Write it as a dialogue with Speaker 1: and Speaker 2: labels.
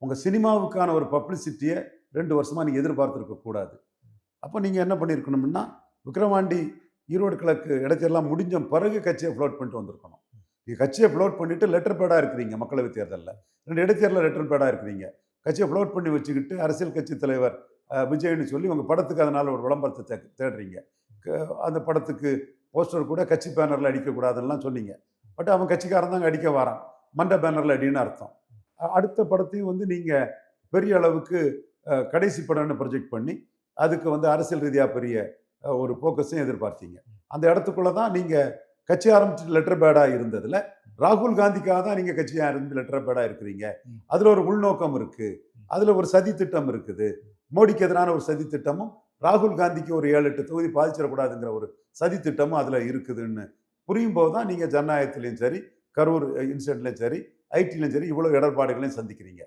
Speaker 1: உங்கள் சினிமாவுக்கான ஒரு பப்ளிசிட்டியை 2 வருஷமாக நீங்கள் எதிர்பார்த்துருக்கக்கூடாது. அப்போ நீங்கள் என்ன பண்ணியிருக்கணும்னா, விக்கிரவாண்டி ஈரோடு கிழக்கு இடைத்தேர்தலாம் முடிஞ்ச பிறகு கட்சியை ஃப்ளோட் பண்ணிட்டு வந்திருக்கணும். நீங்கள் கட்சியை ஃப்ளோட் பண்ணிவிட்டு லெட்டர் பேடாக இருக்கிறீங்க மக்களவைத் தேர்தலில். 2 இடைத்தேர்தலில் லெட்டர் பேடாக இருக்கிறீங்க. கட்சியை ஃப்ளோட் பண்ணி வச்சுக்கிட்டு அரசியல் கட்சி தலைவர் விஜய்னு சொல்லி உங்கள் படத்துக்கு அதனால் ஒரு விளம்பரத்தை தேடுறீங்க. அந்த படத்துக்கு போஸ்டர் கூட கட்சி பேனரில் அடிக்கக்கூடாதுன்னெலாம் சொன்னீங்க. பட் அவன் கட்சிக்காரன் தாங்க அடிக்க வரான். மண்ட பேனரில் அடின்னு அர்த்தம். அடுத்த படத்தையும் வந்து நீங்கள் பெரிய அளவுக்கு கடைசி படம்னு ப்ரொஜெக்ட் பண்ணி அதுக்கு வந்து அரசியல் ரீதியாக பெரிய ஒரு ஃபோக்கஸையும் எதிர்பார்த்தீங்க. அந்த இடத்துக்குள்ளே தான் நீங்கள் கட்சி ஆரம்பிச்சு லெட்டர் பேடாக இருந்ததில் ராகுல் காந்திக்காக தான் நீங்கள் கட்சியாக இருந்து லெட்டர் பேடாக இருக்கிறீங்க. அதில் ஒரு உள்நோக்கம் இருக்குது. அதில் ஒரு சதி திட்டம் இருக்குது. மோடிக்கு எதிரான ஒரு சதி திட்டமும், ராகுல் காந்திக்கு ஒரு 7-8 தொகுதி பாதிச்சிடக்கூடாதுங்கிற ஒரு சதி திட்டமும் அதில் இருக்குதுன்னு புரியும் போது தான் நீங்கள் ஜனநாயகத்திலையும் சரி, கரூர் இன்சிடென்ட்லையும் சரி, ஐடிலையும் சரி இவ்வளோ இடர்பாடுகளையும் சந்திக்கிறீங்க.